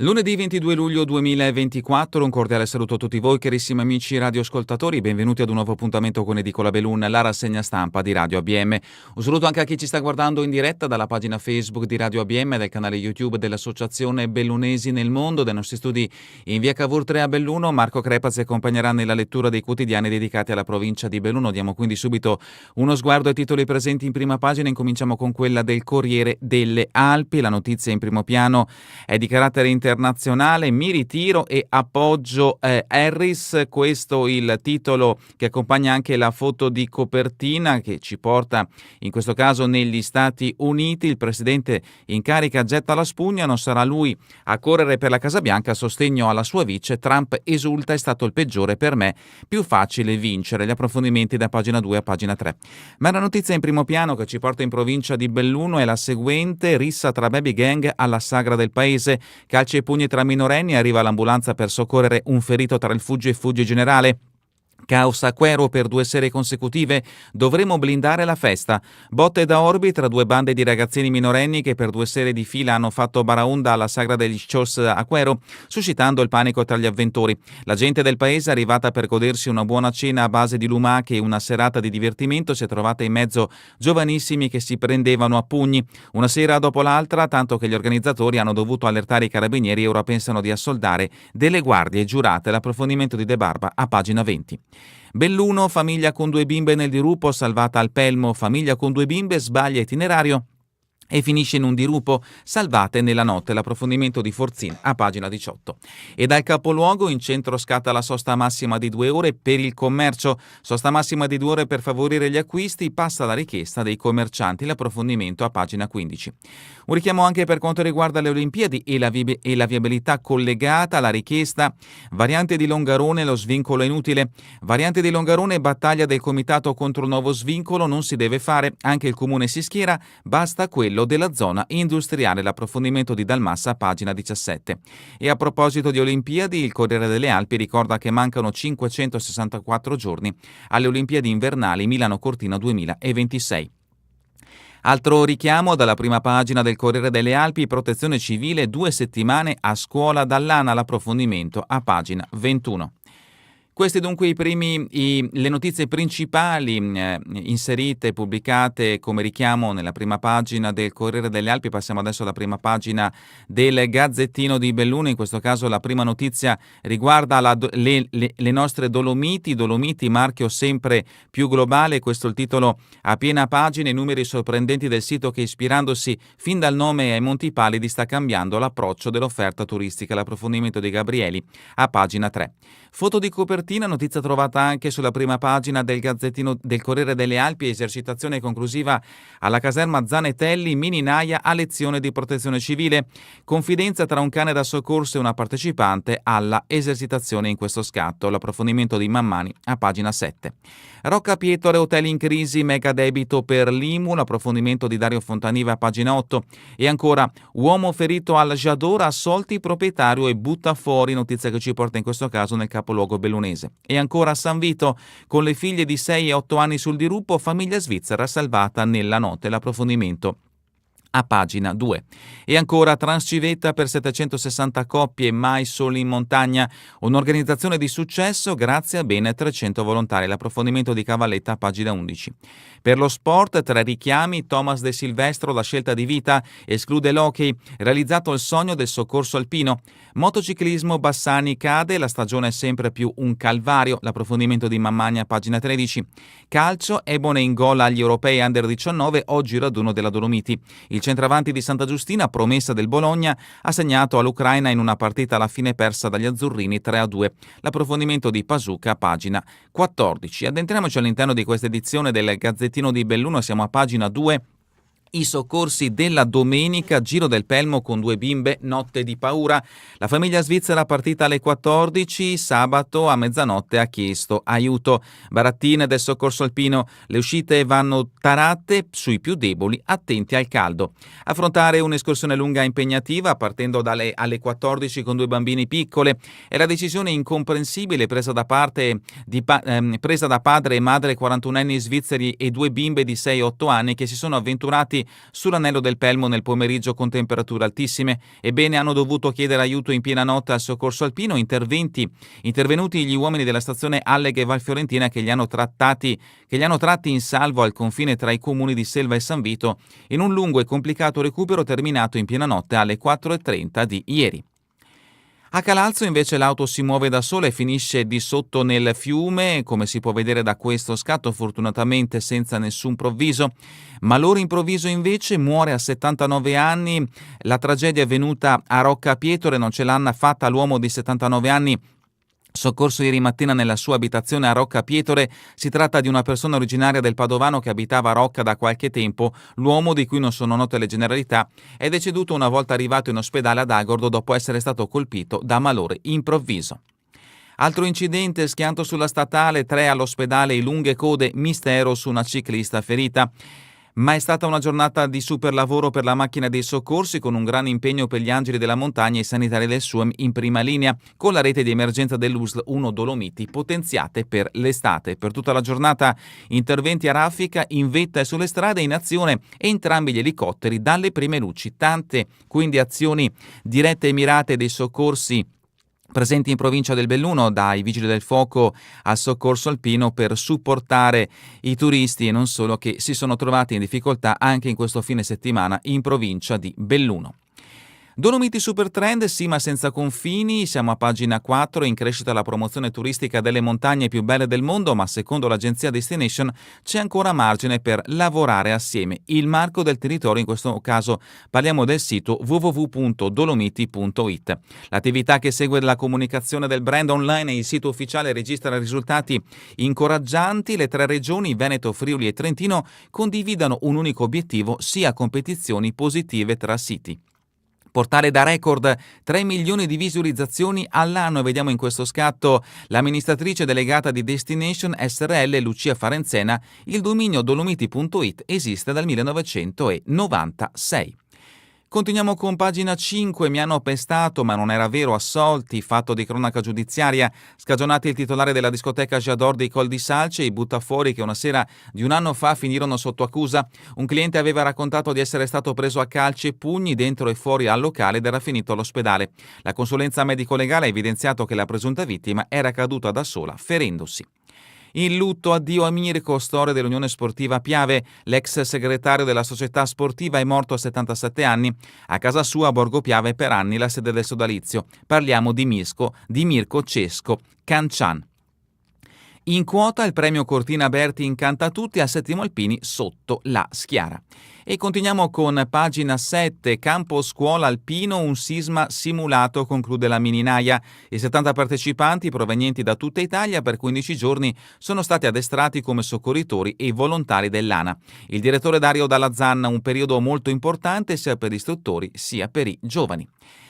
Lunedì 22 luglio 2024, un cordiale saluto a tutti voi carissimi amici radioascoltatori, benvenuti ad un nuovo appuntamento con Edicola Belun, la rassegna stampa di Radio ABM. Un saluto anche a chi ci sta guardando in diretta dalla pagina Facebook di Radio ABM e del canale YouTube dell'Associazione Bellunesi nel Mondo. Dai nostri studi in via Cavour 3 a Belluno, Marco Crepa ci accompagnerà nella lettura dei quotidiani dedicati alla provincia di Belluno. Diamo quindi subito uno sguardo ai titoli presenti in prima pagina. Incominciamo con quella del Corriere delle Alpi. La notizia in primo piano è di carattere internazionale: mi ritiro e appoggio Harris. Questo il titolo che accompagna anche la foto di copertina che ci porta in questo caso negli Stati Uniti. Il presidente in carica getta la spugna, non sarà lui a correre per la Casa Bianca, a sostegno alla sua vice. Trump esulta: è stato il peggiore per me, più facile vincere. Gli approfondimenti da pagina 2 a pagina 3. Ma la notizia in primo piano che ci porta in provincia di Belluno è la seguente: rissa tra baby gang alla sagra del paese, calci e pugni tra minorenni, arriva l'ambulanza per soccorrere un ferito tra il fuggi e fuggi generale. Caos a Quero per 2 sere consecutive, dovremo blindare la festa. Botte da orbi tra 2 bande di ragazzini minorenni che per 2 sere di fila hanno fatto baraonda alla sagra degli Scios a Quero, suscitando il panico tra gli avventori. La gente del paese, arrivata per godersi una buona cena a base di lumache e una serata di divertimento, si è trovata in mezzo giovanissimi che si prendevano a pugni, una sera dopo l'altra, tanto che gli organizzatori hanno dovuto allertare i carabinieri e ora pensano di assoldare delle guardie giurate. L'approfondimento di De Barba a pagina 20. Belluno, famiglia con 2 bimbe nel dirupo, salvata al Pelmo. Famiglia con 2 bimbe sbaglia itinerario e finisce in un dirupo, salvate nella notte. L'approfondimento di Forzin a pagina 18. E dal capoluogo in centro scatta la sosta massima di 2 ore per il commercio. Sosta massima di 2 ore per favorire gli acquisti, passa la richiesta dei commercianti. L'approfondimento a pagina 15. Un richiamo anche per quanto riguarda le Olimpiadi e la viabilità collegata. La richiesta: variante di Longarone, lo svincolo è inutile. Variante di Longarone, battaglia del comitato contro il nuovo svincolo, non si deve fare, anche il comune si schiera, basta quello della zona industriale. L'approfondimento di Dalmassa a pagina 17. E a proposito di Olimpiadi, il Corriere delle Alpi ricorda che mancano 564 giorni alle Olimpiadi invernali Milano-Cortina 2026. Altro richiamo dalla prima pagina del Corriere delle Alpi: Protezione Civile, 2 settimane a scuola dall'ANA. L'approfondimento a pagina 21. Queste dunque le notizie principali inserite, pubblicate come richiamo nella prima pagina del Corriere delle Alpi. Passiamo adesso alla prima pagina del Gazzettino di Belluno. In questo caso la prima notizia riguarda le nostre Dolomiti, marchio sempre più globale. Questo è il titolo a piena pagina, i numeri sorprendenti del sito che, ispirandosi fin dal nome ai Monti Pallidi, sta cambiando l'approccio dell'offerta turistica. L'approfondimento di Gabrieli a pagina 3. Foto di copertina, notizia trovata anche sulla prima pagina del Gazzettino del Corriere delle Alpi: esercitazione conclusiva alla caserma Zanetelli, mini naia a lezione di protezione civile. Confidenza tra un cane da soccorso e una partecipante alla esercitazione in questo scatto. L'approfondimento di Mammani a pagina 7. Rocca Pietore, hotel in crisi, mega debito per l'IMU. L'approfondimento di Dario Fontaniva a pagina 8. E ancora, uomo ferito al Jador, assolti proprietario e butta fuori, notizia che ci porta in questo caso nel capoluogo bellunese. E ancora San Vito, con le figlie di 6 e 8 anni sul dirupo, famiglia svizzera salvata nella notte. L'approfondimento a pagina 2. E ancora Transcivetta per 760 coppie, mai soli in montagna, un'organizzazione di successo grazie a ben 300 volontari. L'approfondimento di Cavalletta a pagina 11. Per lo sport, 3 richiami: Thomas De Silvestro, la scelta di vita, esclude l'hockey, realizzato il sogno del soccorso alpino. Motociclismo, Bassani cade, la stagione è sempre più un calvario. L'approfondimento di Mammagna a pagina 13. Calcio, Ebone in gol agli europei under 19, oggi raduno della Dolomiti. Il centravanti di Santa Giustina, promessa del Bologna, ha segnato all'Ucraina in una partita alla fine persa dagli azzurrini 3-2. L'approfondimento di Pasuca a pagina 14. Addentriamoci all'interno di questa edizione del Gazzettino di Belluno, siamo a pagina 2. I soccorsi della domenica, Giro del Pelmo con 2 bimbe, notte di paura. La famiglia svizzera partita alle 14, sabato a mezzanotte ha chiesto aiuto. Barattine del soccorso alpino, le uscite vanno tarate sui più deboli, attenti al caldo. Affrontare un'escursione lunga e impegnativa partendo alle 14 con 2 bambini piccole è la decisione incomprensibile presa da padre e madre 41enni svizzeri e 2 bimbe di 6 e 8 anni che si sono avventurati sull'anello del Pelmo nel pomeriggio con temperature altissime. Ebbene, hanno dovuto chiedere aiuto in piena notte al soccorso alpino, intervenuti gli uomini della stazione Alleghe Valfiorentina che li hanno tratti in salvo al confine tra i comuni di Selva e San Vito in un lungo e complicato recupero terminato in piena notte alle 4:30 di ieri. A Calalzo invece l'auto si muove da sola e finisce di sotto nel fiume, come si può vedere da questo scatto, fortunatamente senza nessun provviso. Malore improvviso invece, muore a 79 anni. La tragedia è venuta a Rocca Pietore, non ce l'hanno fatta l'uomo di 79 anni. Soccorso ieri mattina nella sua abitazione a Rocca Pietore. Si tratta di una persona originaria del Padovano che abitava a Rocca da qualche tempo. L'uomo, di cui non sono note le generalità, è deceduto una volta arrivato in ospedale ad Agordo dopo essere stato colpito da malore improvviso. Altro incidente, schianto sulla statale 3 all'ospedale e lunghe code, mistero su una ciclista ferita. Ma è stata una giornata di super lavoro per la macchina dei soccorsi, con un gran impegno per gli angeli della montagna e i sanitari del SUEM in prima linea, con la rete di emergenza dell'USL 1 Dolomiti potenziate per l'estate. Per tutta la giornata interventi a raffica, in vetta e sulle strade, in azione entrambi gli elicotteri dalle prime luci. Tante quindi azioni dirette e mirate dei soccorsi presenti in provincia del Belluno, dai vigili del fuoco al soccorso alpino, per supportare i turisti e non solo, che si sono trovati in difficoltà anche in questo fine settimana in provincia di Belluno. Dolomiti Super Trend, sì ma senza confini, siamo a pagina 4, in crescita la promozione turistica delle montagne più belle del mondo, ma secondo l'agenzia Destination c'è ancora margine per lavorare assieme. Il marco del territorio, in questo caso parliamo del sito www.dolomiti.it. L'attività che segue la comunicazione del brand online e il sito ufficiale registra risultati incoraggianti. Le 3 regioni, Veneto, Friuli e Trentino, condividono un unico obiettivo, sia competizioni positive tra siti. Portale da record, 3 milioni di visualizzazioni all'anno, e vediamo in questo scatto l'amministratrice delegata di Destination SRL, Lucia Farenzena. Il dominio dolomiti.it esiste dal 1996. Continuiamo con pagina 5, mi hanno pestato ma non era vero, assolti, fatto di cronaca giudiziaria, scagionati il titolare della discoteca J'adore dei Col di Salce e i buttafuori che una sera di un anno fa finirono sotto accusa. Un cliente aveva raccontato di essere stato preso a calci e pugni dentro e fuori al locale ed era finito all'ospedale. La consulenza medico-legale ha evidenziato che la presunta vittima era caduta da sola, ferendosi. In lutto, addio a Mirko, storia dell'Unione Sportiva Piave. L'ex segretario della società sportiva è morto a 77 anni. A casa sua a Borgo Piave per anni la sede del sodalizio. Parliamo di Mirko Cesco Cancian. In quota il premio Cortina Berti incanta tutti, al Settimo Alpini sotto la Schiara. E continuiamo con pagina 7, campo scuola alpino, un sisma simulato, conclude la Mininaia. I 70 partecipanti provenienti da tutta Italia per 15 giorni sono stati addestrati come soccorritori e volontari dell'ANA. Il direttore Dario Dalla Zanna, un periodo molto importante sia per gli istruttori sia per i giovani.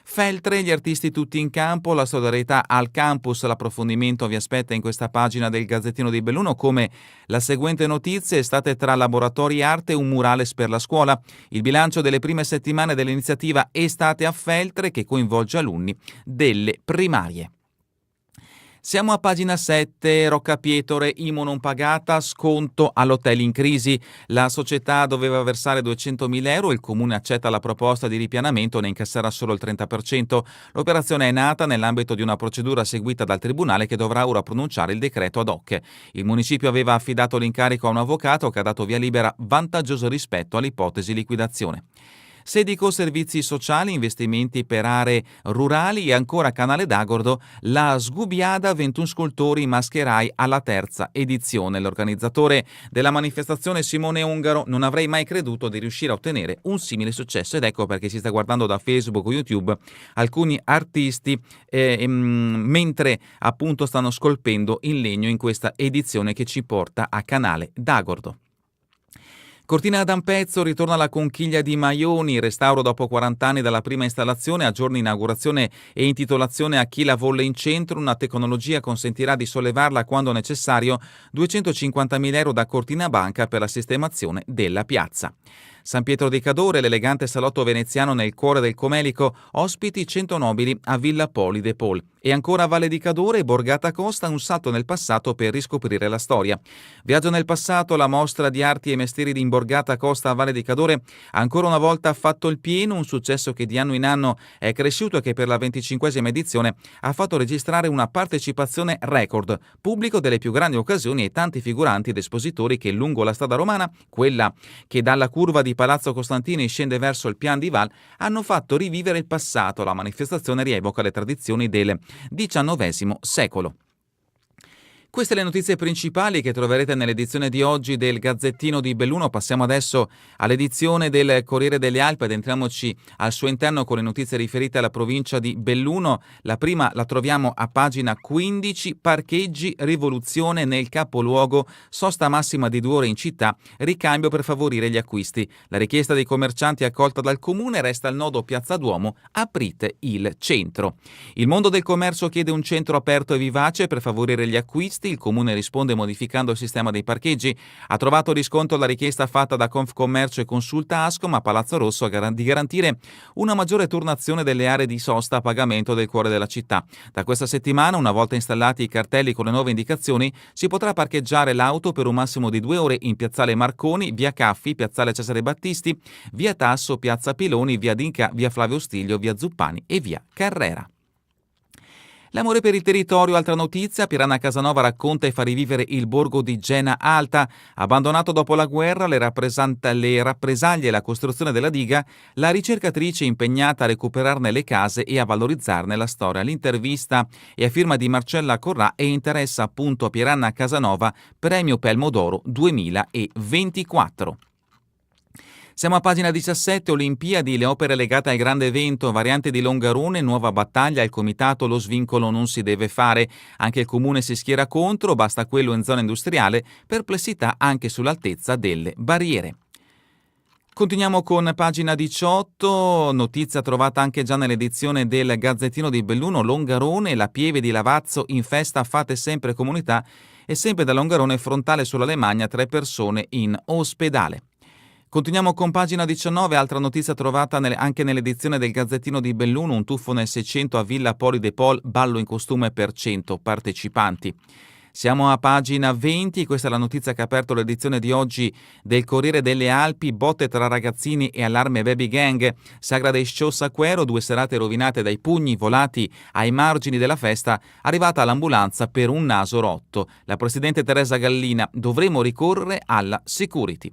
Feltre, gli artisti tutti in campo, la solidarietà al campus. L'approfondimento vi aspetta in questa pagina del Gazzettino di Belluno, come la seguente notizia: estate tra laboratori e arte, un murales per la scuola. Il bilancio delle prime settimane dell'iniziativa Estate a Feltre, che coinvolge alunni delle primarie. Siamo a pagina 7, Rocca Pietore, IMU non pagata, sconto all'hotel in crisi. La società doveva versare 200.000 euro, il comune accetta la proposta di ripianamento, ne incasserà solo il 30%. L'operazione è nata nell'ambito di una procedura seguita dal tribunale che dovrà ora pronunciare il decreto ad hoc. Il municipio aveva affidato l'incarico a un avvocato che ha dato via libera vantaggioso rispetto all'ipotesi liquidazione. Sedico, servizi sociali, investimenti per aree rurali e ancora Canale d'Agordo, la Sgubiada, 21 scultori mascherai alla 3ª edizione. L'organizzatore della manifestazione, Simone Ungaro: non avrei mai creduto di riuscire a ottenere un simile successo, ed ecco perché si sta guardando da Facebook o YouTube alcuni artisti mentre appunto stanno scolpendo in legno in questa edizione che ci porta a Canale d'Agordo. Cortina d'Ampezzo, ritorna la conchiglia di Maioni, restauro dopo 40 anni dalla prima installazione, a giorni inaugurazione e intitolazione a chi la volle in centro. Una tecnologia consentirà di sollevarla quando necessario, 250.000 euro da Cortina Banca per la sistemazione della piazza. San Pietro di Cadore, l'elegante salotto veneziano nel cuore del Comelico, ospiti 100 nobili a Villa Poli de Paul. E ancora a Valle di Cadore, Borgata Costa, un salto nel passato per riscoprire la storia. Viaggio nel passato, la mostra di arti e mestieri di Borgata Costa a Valle di Cadore ancora una volta ha fatto il pieno, un successo che di anno in anno è cresciuto e che per la 25esima edizione ha fatto registrare una partecipazione record, pubblico delle più grandi occasioni e tanti figuranti ed espositori che lungo la strada romana, quella che dalla curva di Palazzo Costantini scende verso il Pian di Val, hanno fatto rivivere il passato. La manifestazione rievoca le tradizioni del XIX secolo. Queste le notizie principali che troverete nell'edizione di oggi del Gazzettino di Belluno. Passiamo adesso all'edizione del Corriere delle Alpi ed entriamoci al suo interno con le notizie riferite alla provincia di Belluno. La prima la troviamo a pagina 15, parcheggi, rivoluzione nel capoluogo, sosta massima di 2 ore in città, ricambio per favorire gli acquisti. La richiesta dei commercianti accolta dal comune, resta il nodo Piazza Duomo, aprite il centro. Il mondo del commercio chiede un centro aperto e vivace per favorire gli acquisti. Il comune risponde modificando il sistema dei parcheggi. Ha trovato riscontro la richiesta fatta da Confcommercio e Consulta Ascom a Palazzo Rosso di garantire una maggiore turnazione delle aree di sosta a pagamento del cuore della città. Da questa settimana, una volta installati i cartelli con le nuove indicazioni, si potrà parcheggiare l'auto per un massimo di 2 ore in Piazzale Marconi, via Caffi, Piazzale Cesare Battisti, via Tasso, piazza Piloni, via Dinca, via Flavio Stiglio, via Zuppani e via Carrera. L'amore per il territorio, altra notizia, Piranha Casanova racconta e fa rivivere il borgo di Gena Alta. Abbandonato dopo la guerra, le rappresaglie e la costruzione della diga, la ricercatrice è impegnata a recuperarne le case e a valorizzarne la storia. L'intervista è a firma di Marcella Corrà e interessa appunto a Piranha Casanova, premio Pelmo d'Oro 2024. Siamo a pagina 17, Olimpiadi, le opere legate al grande evento, variante di Longarone, nuova battaglia, il comitato, lo svincolo non si deve fare, anche il comune si schiera contro, basta quello in zona industriale, perplessità anche sull'altezza delle barriere. Continuiamo con pagina 18, notizia trovata anche già nell'edizione del Gazzettino di Belluno, Longarone, la Pieve di Lavazzo in festa Fate Sempre Comunità e sempre da Longarone frontale sulla Lemagna, 3 persone in ospedale. Continuiamo con pagina 19, altra notizia trovata anche nell'edizione del Gazzettino di Belluno, un tuffo nel 600 a Villa Poli de Paul, ballo in costume per 100 partecipanti. Siamo a pagina 20, questa è la notizia che ha aperto l'edizione di oggi del Corriere delle Alpi, botte tra ragazzini e allarme baby gang, Sagra dei Sciossaquero, 2 serate rovinate dai pugni volati ai margini della festa, arrivata all'ambulanza per un naso rotto. La presidente Teresa Gallina, dovremo ricorrere alla security.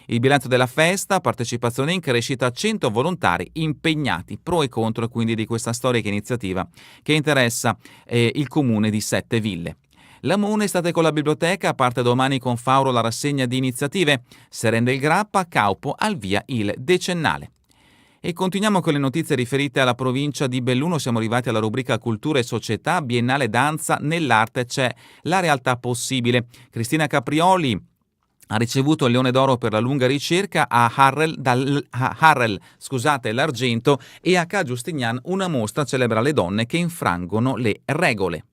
Il bilancio della festa, partecipazione in crescita, 100 volontari impegnati, pro e contro quindi di questa storica iniziativa che interessa il comune di Sette Ville. La Mune, state con la biblioteca, parte domani con Fauro la rassegna di iniziative, se rende il Grappa, Caupo al via il decennale. E continuiamo con le notizie riferite alla provincia di Belluno, siamo arrivati alla rubrica Cultura e Società, Biennale Danza, nell'arte c'è la realtà possibile. Cristina Caprioli ha ricevuto il Leone d'Oro per la lunga ricerca, a Harrell l'argento e a Ca Giustignan una mostra celebra le donne che infrangono le regole.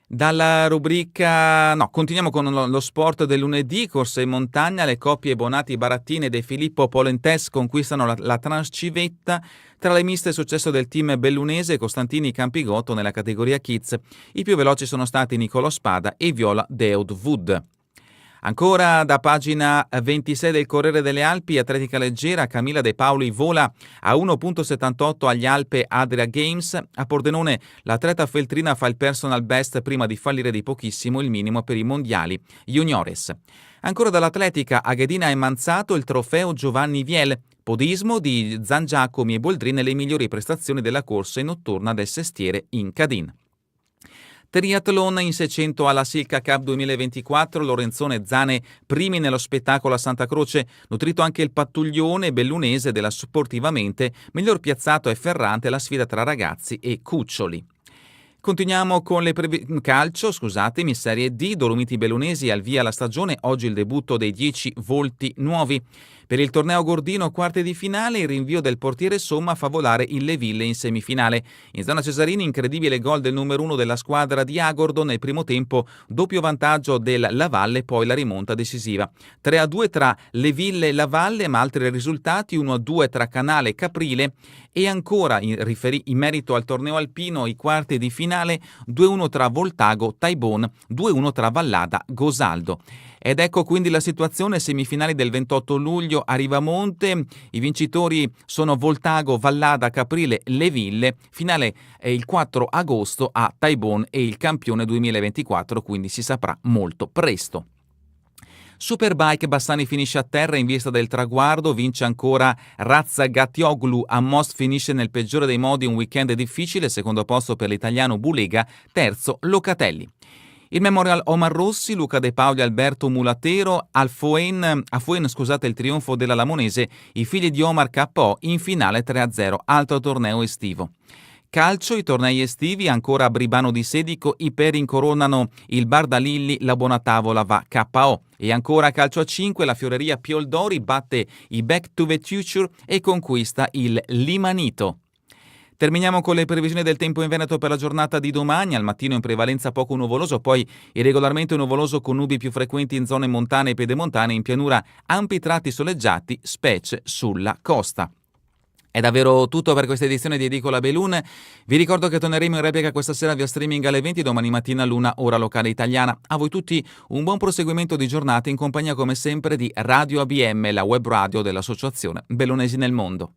Dalla rubrica continuiamo con lo sport del lunedì, corsa in montagna, le coppie Bonati Barattini e De Filippo Polentes conquistano la Transcivetta. Tra le miste successo del team bellunese Costantini Campigotto nella categoria Kids. I più veloci sono stati Nicolò Spada e Viola Deodwood. Ancora da pagina 26 del Corriere delle Alpi, atletica leggera, Camilla De Paoli vola a 1.78 agli Alpe Adria Games. A Pordenone l'atleta feltrina fa il personal best prima di fallire di pochissimo il minimo per i mondiali juniores. Ancora dall'atletica, a Ghedina è Manzato il trofeo Giovanni Viel. Podismo di Zangiacomi e Boldrin nelle migliori prestazioni della corsa in notturna del Sestiere in Cadin. Triathlon in 600 alla Silca Cup 2024, Lorenzone e Zane primi nello spettacolo a Santa Croce, nutrito anche il pattuglione bellunese della Sportivamente, miglior piazzato è Ferrante la sfida tra ragazzi e cuccioli. Continuiamo con le calcio, Serie D, Dolomiti Bellunesi al via la stagione, oggi il debutto dei 10 volti nuovi. Per il torneo Gordino quarti di finale il rinvio del portiere Somma fa volare il Le Ville in semifinale. In zona Cesarini incredibile gol del numero 1 della squadra di Agordo nel primo tempo, doppio vantaggio del Lavalle, poi la rimonta decisiva. 3-2 tra Le Ville e Lavalle, ma altri risultati 1-2 tra Canale e Caprile e ancora in merito al torneo alpino i quarti di finale 2-1 tra Voltago Taibon, 2-1 tra Vallada Gosaldo. Ed ecco quindi la situazione, semifinali del 28 luglio a Rivamonte, i vincitori sono Voltago, Vallada, Caprile, Le Ville, finale è il 4 agosto a Taibon e il campione 2024, quindi si saprà molto presto. Superbike, Bassani finisce a terra in vista del traguardo, vince ancora Razzagattioglu, a Most finisce nel peggiore dei modi un weekend difficile, secondo posto per l'italiano Bulega, terzo Locatelli. Il Memorial Omar Rossi, Luca De Paoli, Alberto Mulatero, a Foen, il trionfo della Lamonese, i figli di Omar KO in finale 3-0, altro torneo estivo. Calcio, i tornei estivi, ancora a Bribano di Sedico, i Peri incoronano il Bardalilli, la Buona Tavola va KO. E ancora calcio a 5, la Fioreria Pioldori batte i Back to the Future e conquista il Limanito. Terminiamo con le previsioni del tempo in Veneto per la giornata di domani. Al mattino in prevalenza poco nuvoloso, poi irregolarmente nuvoloso con nubi più frequenti in zone montane e pedemontane, in pianura ampi tratti soleggiati, specie sulla costa. È davvero tutto per questa edizione di Edicola Belun. Vi ricordo che torneremo in replica questa sera via streaming alle 20, domani mattina all'1 ora locale italiana. A voi tutti un buon proseguimento di giornata in compagnia come sempre di Radio ABM, la web radio dell'Associazione Bellunesi nel Mondo.